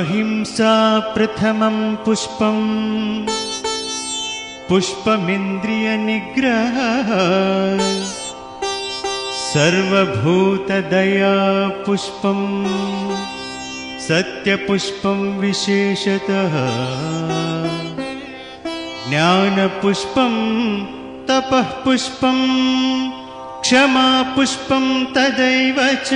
अहिंसा प्रथमं पुष्पं पुष्पमिन्द्रियनिग्रहः सर्वभूतदया पुष्पं सत्यपुष्पं विशेषतः ज्ञानपुष्पं तपः पुष्पं क्षमा पुष्पं तदैव च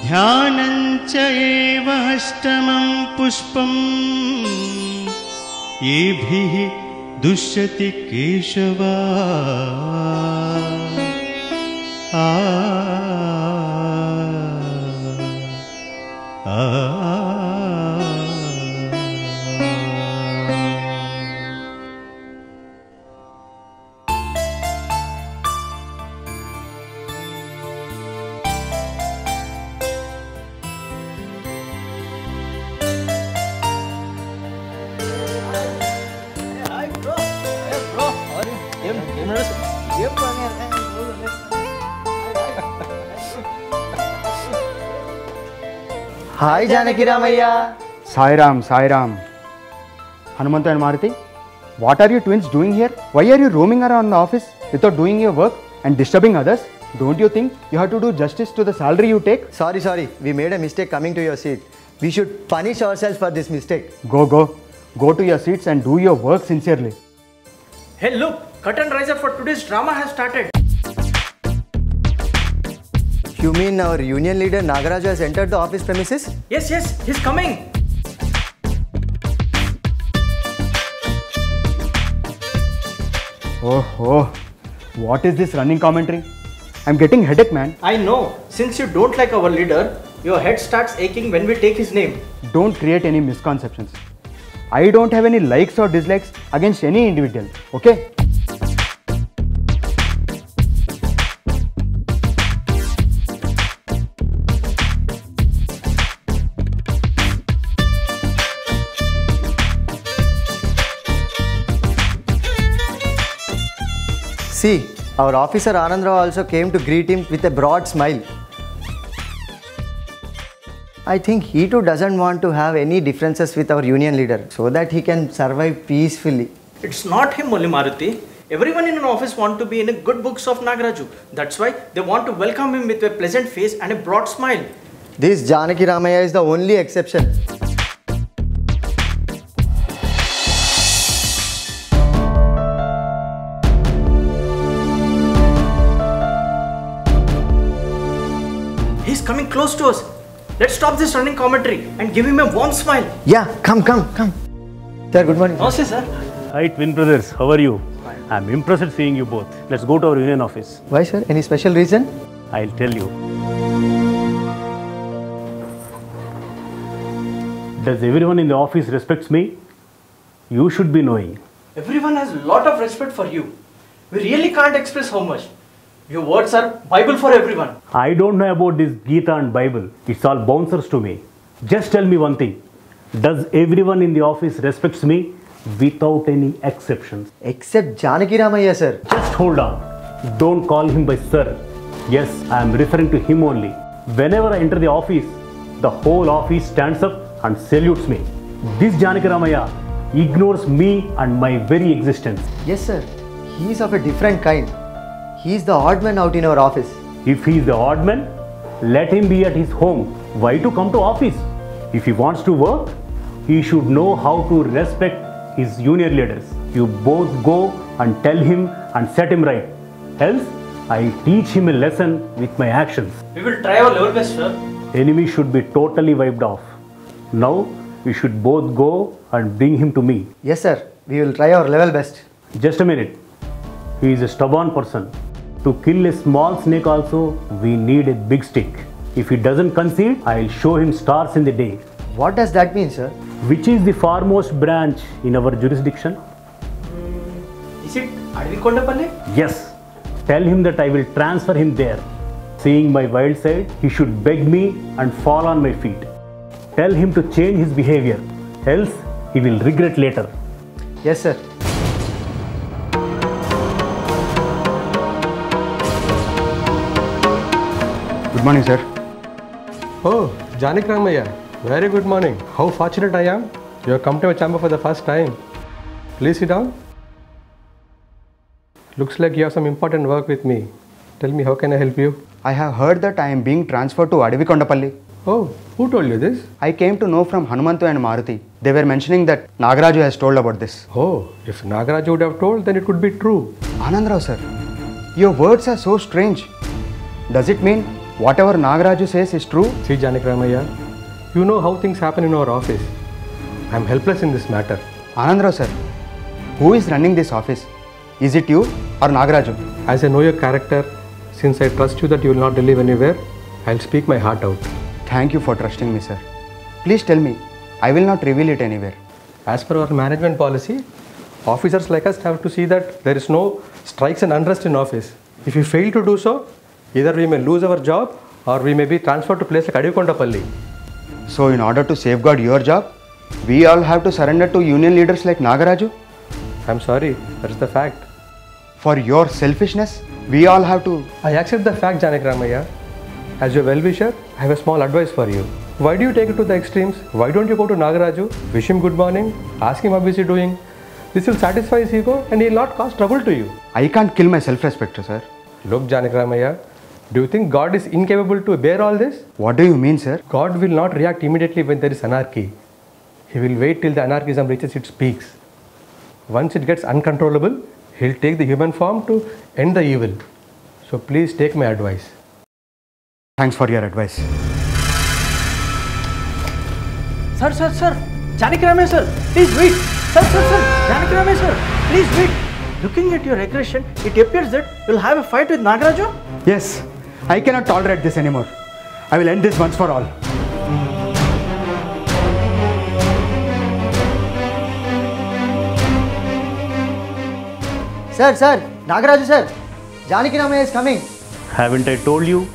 ध्यानं च एव अष्टमं पुष्पं येभिः दुष्यति Keshav Hi Janaki Ramaya. Sai Ram. Hanumantu and Maruti, what are you twins doing here? Why are you roaming around the office without doing your work and disturbing others? Don't you think you have to do justice to the salary you take? Sorry. We made a mistake coming to your seat. We should punish ourselves for this mistake. Go to your seats and do your work sincerely. Hey look, curtain riser for today's drama has started. You mean our union leader Nagaraju has entered the office premises? Yes, he's coming. Oh, what is this running commentary? I'm getting headache, man. I know. Since you don't like our leader, your head starts aching when we take his name. Don't create any misconceptions. I don't have any likes or dislikes against any individual, okay? See, our officer Anand Rao also came to greet him with a broad smile. I think he too doesn't want to have any differences with our union leader so that he can survive peacefully. It's not him only, Maruti. Everyone in an office want to be in the good books of Nagaraju. That's why they want to welcome him with a pleasant face and a broad smile. This Janaki Ramaya is the only exception. He's coming close to us. Let's stop this running commentary and give him a warm smile. Yeah, come. Sir, good morning. Namaste, sir. Hi, twin brothers. How are you? I'm impressed seeing you both. Let's go to our union office. Why, sir? Any special reason? I'll tell you. Does everyone in the office respects me? You should be knowing. Everyone has a lot of respect for you. We really can't express how much. Your words are Bible for everyone. I don't know about this Gita and Bible. It's all bouncers to me. Just tell me one thing. Does everyone in the office respects me without any exceptions? Except Janaki Ramaya, sir. Just hold on. Don't call him by sir. Yes, I am referring to him only. Whenever I enter the office, the whole office stands up and salutes me. This Janaki Ramaya ignores me and my very existence. Yes, sir. He is of a different kind. He is the odd man out in our office. If he is the odd man, let him be at his home. Why to come to office? If he wants to work, he should know how to respect his union leaders. You both go and tell him and set him right. Else, I teach him a lesson with my actions. We will try our level best, sir. Enemy should be totally wiped off. Now, we should both go and bring him to me. Yes, sir. We will try our level best. Just a minute. He is a stubborn person. To kill a small snake also, we need a big stick. If he doesn't concede, I'll show him stars in the day. What does that mean, sir? Which is the foremost branch in our jurisdiction? Is it Advikondapalli? Yes. Tell him that I will transfer him there. Seeing my wild side, he should beg me and fall on my feet. Tell him to change his behavior. Else, he will regret later. Yes, sir. Good morning, sir. Oh, Janaki Ramaya. Very good morning. How fortunate I am. You have come to my chamber for the first time. Please sit down. Looks like you have some important work with me. Tell me, how can I help you? I have heard that I am being transferred to Adivikondapalli. Oh, who told you this? I came to know from Hanumantu and Maruti. They were mentioning that Nagaraju has told about this. Oh, if Nagaraj would have told, then it could be true. Anandrao sir, your words are so strange. Does it mean whatever Nagaraju says is true? See, Janak Ramaya, you know how things happen in our office. I am helpless in this matter. Anandrao sir, who is running this office? Is it you or Nagaraju? As I know your character, since I trust you that you will not live anywhere, I'll speak my heart out. Thank you for trusting me, sir. Please tell me. I will not reveal it anywhere. As per our management policy, officers like us have to see that there is no strikes and unrest in office. If we fail to do so, either we may lose our job or we may be transferred to place like Adivikondapalli. So in order to safeguard your job, we all have to surrender to union leaders like Nagaraju? I'm sorry, that's the fact. For your selfishness, we all have to... I accept the fact, Janak Ramaya. As your well-wisher, I have a small advice for you. Why do you take it to the extremes? Why don't you go to Nagaraju, wish him good morning, ask him how is he doing? This will satisfy his ego and he will not cause trouble to you. I can't kill my self-respect, sir. Look, Janak Ramaya, do you think God is incapable to bear all this? What do you mean, sir? God will not react immediately when there is anarchy. He will wait till the anarchism reaches its peaks. Once it gets uncontrollable, he'll take the human form to end the evil. So please take my advice. Thanks for your advice. Sir, Janak Ramaya sir, please wait. Sir, Janak Ramaya sir, please wait. Looking at your aggression, it appears that you'll have a fight with Nagaraju. Yes, I cannot tolerate this anymore. I will end this once for all. Sir, Nagaraju sir, Janaki Ramaya is coming. Haven't I told you?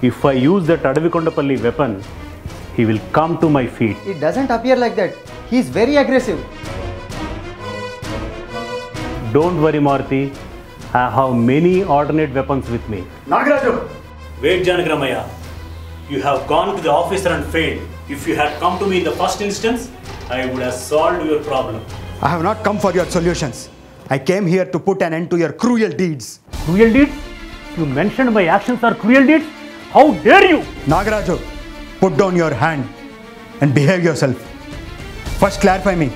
If I use that Adivikondapalli weapon, he will come to my feet. It doesn't appear like that. He is very aggressive. Don't worry, Maruti. I have many alternate weapons with me. Nagaraju! Wait, Janak Ramaya. You have gone to the officer and failed. If you had come to me in the first instance, I would have solved your problem. I have not come for your solutions. I came here to put an end to your cruel deeds. Cruel deeds? You mentioned my actions are cruel deeds? How dare you? Nagaraju, put down your hand and behave yourself. First clarify me,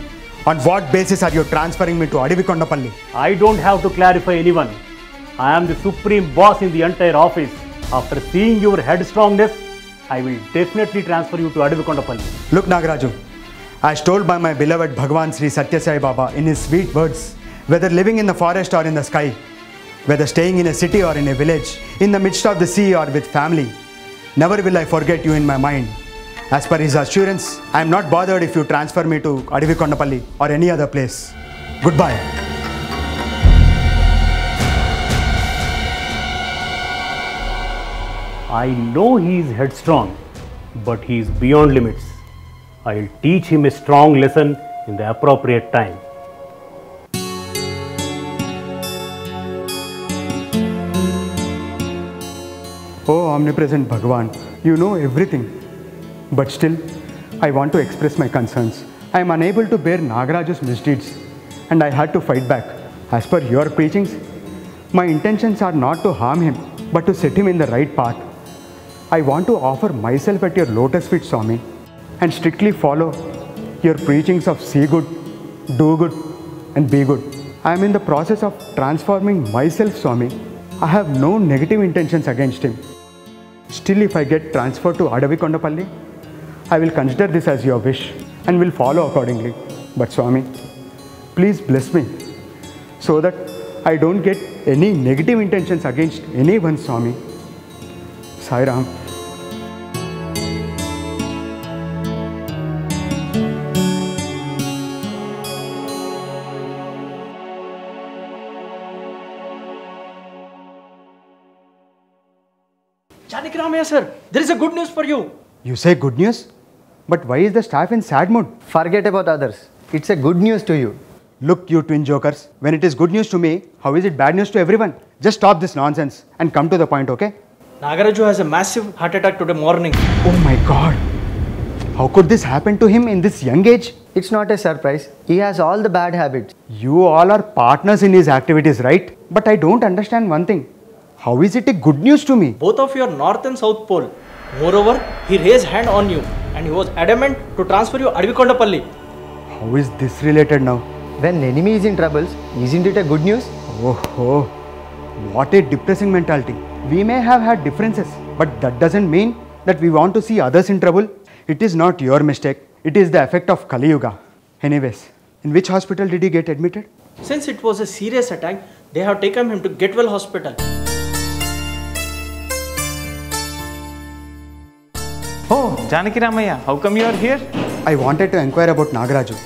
on what basis are you transferring me to Adivikondapalli? I don't have to clarify anyone. I am the supreme boss in the entire office. After seeing your headstrongness, I will definitely transfer you to Adivikondapalli. Look Nagaraju, as told by my beloved Bhagwan Sri Satya Sai Baba in his sweet words, whether living in the forest or in the sky, whether staying in a city or in a village, in the midst of the sea or with family, never will I forget you in my mind. As per his assurance, I am not bothered if you transfer me to Adivikondapalli or any other place. Goodbye. I know he is headstrong, but he is beyond limits. I'll teach him a strong lesson in the appropriate time. Oh omnipresent Bhagwan, you know everything. But still, I want to express my concerns. I am unable to bear Nagaraju's misdeeds and I had to fight back. As per your preachings, my intentions are not to harm him, but to set him in the right path. I want to offer myself at your lotus feet, Swami, and strictly follow your preachings of see good, do good, and be good. I am in the process of transforming myself, Swami. I have no negative intentions against him. Still, if I get transferred to Adivikondapalli, I will consider this as your wish and will follow accordingly. But Swami, please bless me so that I don't get any negative intentions against anyone, Swami. Sai Ram. Janak Ramaya sir, there is a good news for you. You say good news? But why is the staff in sad mood? Forget about others. It's a good news to you. Look, you twin jokers, when it is good news to me, how is it bad news to everyone? Just stop this nonsense and come to the point, okay? Nagaraju has a massive heart attack today morning. Oh my God. How could this happen to him in this young age? It's not a surprise. He has all the bad habits. You all are partners in his activities, right? But I don't understand one thing. How is it a good news to me? Both of you are North and South Pole. Moreover, he raised hand on you and he was adamant to transfer you Advikondapalli. How is this related now? When enemy is in troubles, isn't it a good news? Oh, what a depressing mentality. We may have had differences, but that doesn't mean that we want to see others in trouble. It is not your mistake. It is the effect of Kali Yuga. Anyways, in which hospital did he get admitted? Since it was a serious attack, they have taken him to Getwell Hospital. Oh, Janaki Ramaya, how come you are here? I wanted to inquire about Nagaraju.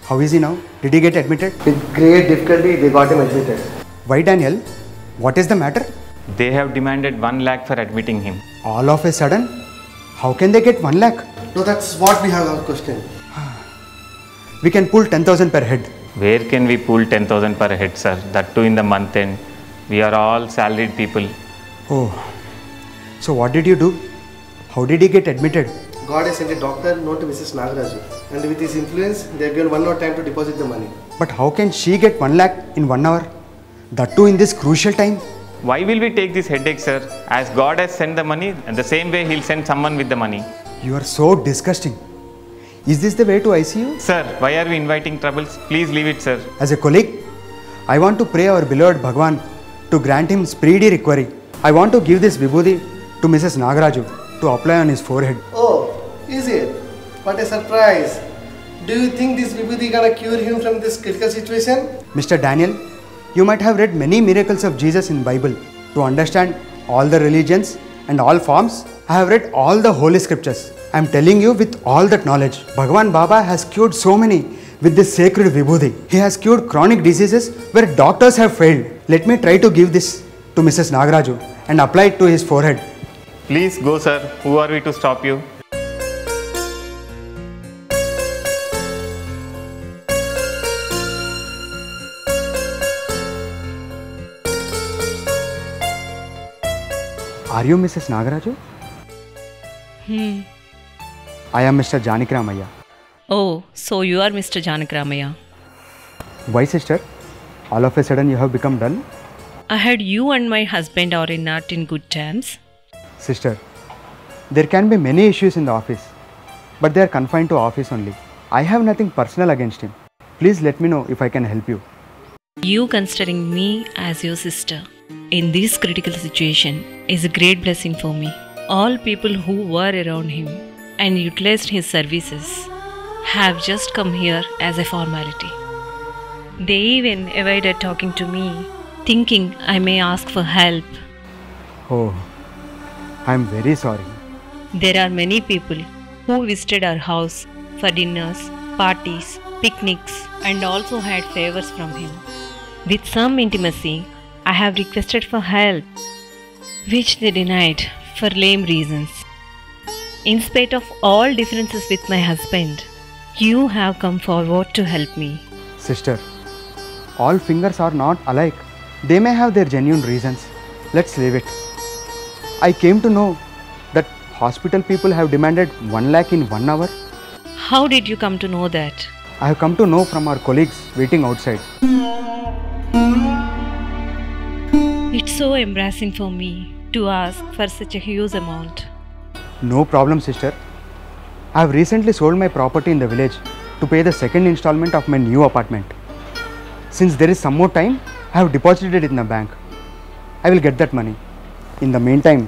How is he now? Did he get admitted? With great difficulty, they got him admitted. Why, Daniel? What is the matter? They have demanded 1 lakh for admitting him. All of a sudden? How can they get 1 lakh? No, that's what we have our question. We can pull 10,000 per head. Where can we pull 10,000 per head, sir? That too in the month end. We are all salaried people. Oh, so what did you do? How did he get admitted? God has sent a doctor note to Mrs. Nagaraju, and with his influence, they have given 1 hour time to deposit the money. But how can she get 1 lakh in 1 hour? That too in this crucial time? Why will we take this headache, sir? As God has sent the money, and the same way He'll send someone with the money. You are so disgusting. Is this the way to ICU? Sir, why are we inviting troubles? Please leave it, sir. As a colleague, I want to pray our beloved Bhagwan to grant him speedy recovery. I want to give this vibhuti to Mrs. Nagaraju to apply on his forehead. Oh, is it? What a surprise. Do you think this vibhuti gonna cure him from this critical situation? Mr. Daniel, you might have read many miracles of Jesus in Bible. To understand all the religions and all forms, I have read all the holy scriptures. I am telling you with all that knowledge, Bhagwan Baba has cured so many with this sacred vibhuti. He has cured chronic diseases where doctors have failed. Let me try to give this to Mrs. Nagaraju and apply it to his forehead. Please go, sir. Who are we to stop you? Are you Mrs. Nagaraju? I am Mr. Janakramaya. Oh, so you are Mr. Janakramaya. Why, sister? All of a sudden you have become dull? I heard you and my husband are not in good terms. Sister, there can be many issues in the office, but they are confined to office only. I have nothing personal against him. Please let me know if I can help you. You considering me as your sister in this critical situation is a great blessing for me. All people who were around him and utilized his services have just come here as a formality. They even avoided talking to me, thinking I may ask for help. Oh, I am very sorry. There are many people who visited our house for dinners, parties, picnics, and also had favors from him. With some intimacy, I have requested for help, which they denied for lame reasons. In spite of all differences with my husband, you have come forward to help me. Sister, all fingers are not alike. They may have their genuine reasons. Let's leave it. I came to know that hospital people have demanded 1 lakh in 1 hour. How did you come to know that? I have come to know from our colleagues waiting outside. It's so embarrassing for me to ask for such a huge amount. No problem, sister. I have recently sold my property in the village to pay the second installment of my new apartment. Since there is some more time, I have deposited it in the bank. I will get that money. In the meantime,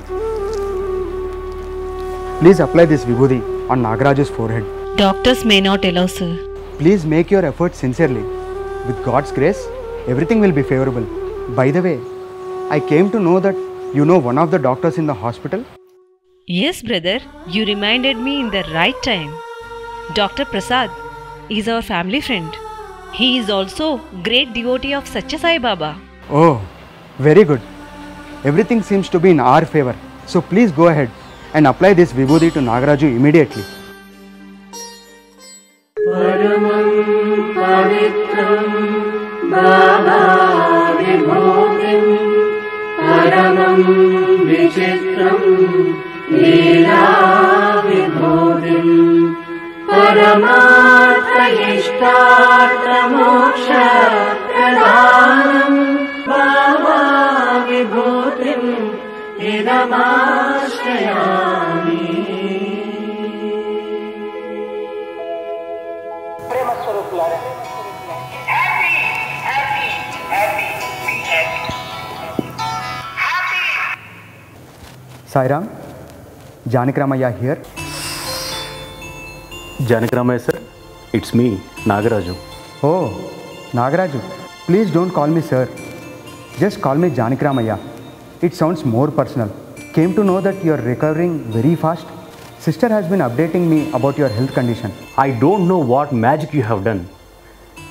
please apply this vibhuti on Nagaraju's forehead. Doctors may not allow, sir. Please make your efforts sincerely. With God's grace, everything will be favorable. By the way, I came to know that you know one of the doctors in the hospital. Yes, brother, you reminded me in the right time. Dr. Prasad is our family friend. He is also great devotee of Satya Sai Baba. Oh, very good. Everything seems to be in our favor. So please go ahead and apply this vibhuti to Nagaraju immediately. Paramam pavitram Baba vibhutim Paramam vichitram Leela विभूतिम् परमार्थयिष्टार्थमोक्षप्रदानम् Baba विभूतिम् इदमाश्रयामि। Sairam, Janakramaya here. Janakramaya sir, it's me, Nagaraju. Oh, Nagaraju, please don't call me sir. Just call me Janakramaya. It sounds more personal. Came to know that you are recovering very fast. Sister has been updating me about your health condition. I don't know what magic you have done.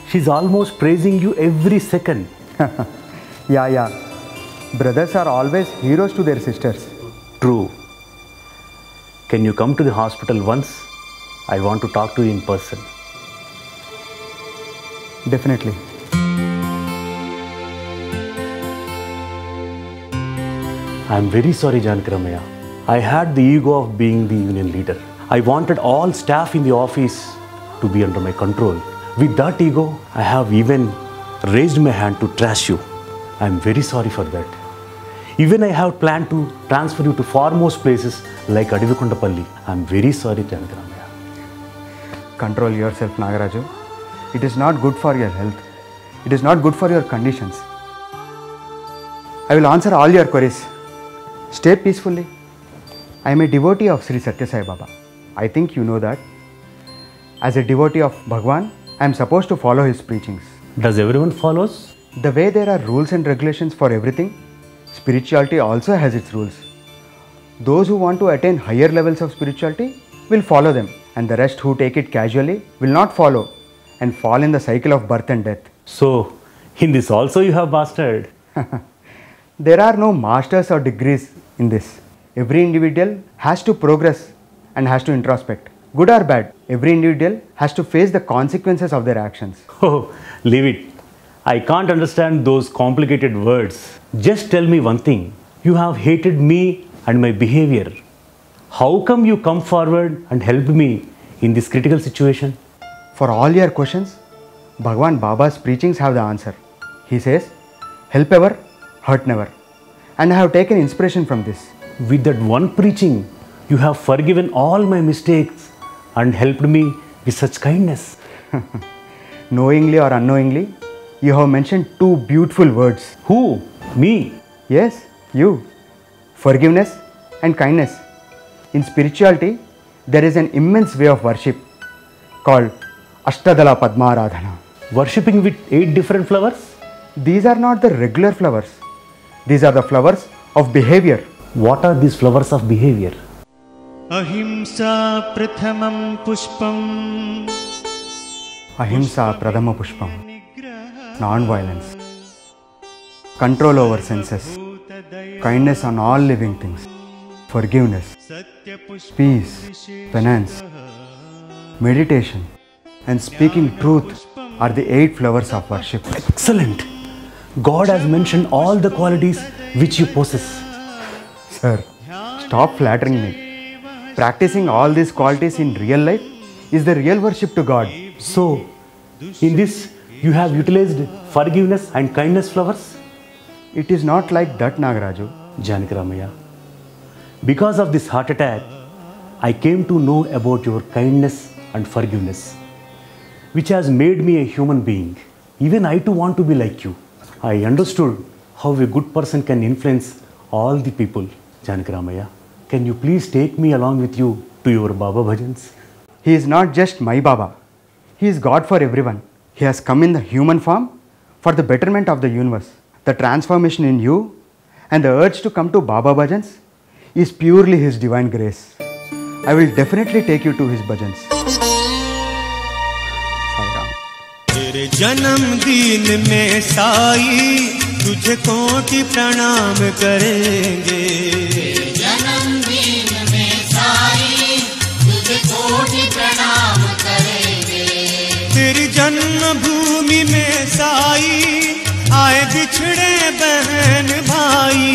She's almost praising you every second. Yeah. Brothers are always heroes to their sisters. True. Can you come to the hospital once? I want to talk to you in person. Definitely. I'm very sorry, Janakramaya. I had the ego of being the union leader. I wanted all staff in the office to be under my control. With that ego, I have even raised my hand to trash you. I'm very sorry for that. Even I have planned to transfer you to foremost places like Adivikundapalli. I'm very sorry, Janakramaya. Control yourself, Nagaraju. It is not good for your health. It is not good for your conditions. I will answer all your queries. Stay peacefully. I am a devotee of Sri Satya Sai Baba. I think you know that. As a devotee of Bhagwan, I am supposed to follow his preachings. Does everyone follows? The way there are rules and regulations for everything, spirituality also has its rules. Those who want to attain higher levels of spirituality will follow them, and the rest who take it casually will not follow and fall in the cycle of birth and death. So, in this also you have mastered. There are no masters or degrees in this. Every individual has to progress and has to introspect. Good or bad, every individual has to face the consequences of their actions. Oh, leave it. I can't understand those complicated words. Just tell me one thing. You have hated me and my behavior. How come you come forward and help me in this critical situation? For all your questions, Bhagwan Baba's preachings have the answer. He says, help ever, hurt never. And I have taken inspiration from this. With that one preaching, you have forgiven all my mistakes and helped me with such kindness. Knowingly or unknowingly, you have mentioned two beautiful words. Who? Me? Yes, you. Forgiveness and kindness. In spirituality, there is an immense way of worship called Ashtadala Padmaradhana. Worshipping with 8 different flowers? These are not the regular flowers. These are the flowers of behavior. What are these flowers of behavior? Ahimsa prathamam pushpam. Ahimsa pradhama pushpam. Non-violence. Control over senses. Kindness on all living things. Forgiveness. Peace. Penance. Meditation. And speaking truth are the 8 flowers of worship. Excellent. God has mentioned all the qualities which you possess. Sir, stop flattering me. Practicing all these qualities in real life is the real worship to God. So, in this, you have utilized forgiveness and kindness flowers? It is not like that, Nagaraju. Janakramaya, because of this heart attack, I came to know about your kindness and forgiveness, which has made me a human being. Even I too want to be like you. I understood how a good person can influence all the people. Janakramaya, can you please take me along with you to your Baba bhajans? He is not just my Baba. He is God for everyone. He has come in the human form for the betterment of the universe. The transformation in you and the urge to come to Baba bhajans is purely His divine grace. I will definitely take you to His bhajans. तेरे जन्मदिन में साई तुझे कोटि प्रणाम करेंगे। तेरे जन्मदिन में साई तुझे कोटि प्रणाम करेंगे। तेरी जन्मभूमि में साई आए बिछड़े बहन भाई।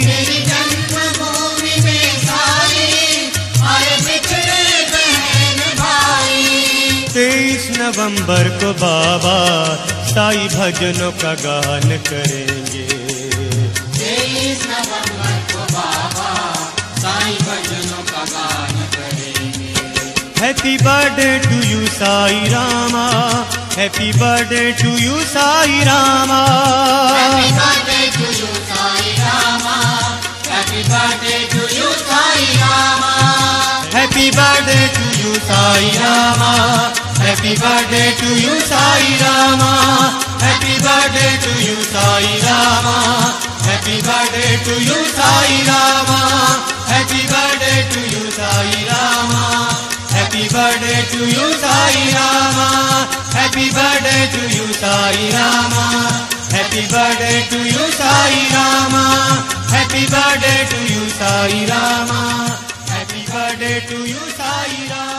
तेरी जन्मभूमि में साई नवंबर को बाबा साई भजनों का गान करेंगे। 23 नवंबर को बाबा साई भजनों का गान करेंगे। Happy birthday to you Sai Rama, happy birthday to you Sai Rama, happy birthday to you Sai Rama, happy birthday to you Sai Rama, happy birthday to you Sai Rama, happy birthday to you Sai Rama, happy birthday to you Sai Rama, happy birthday to you Sai Rama, happy birthday to you Sai Rama, happy birthday to you Sai Rama, happy birthday to you Sai Rama, happy birthday to you Sai Rama, happy birthday to you Sai Rama, happy birthday to you Sai Rama.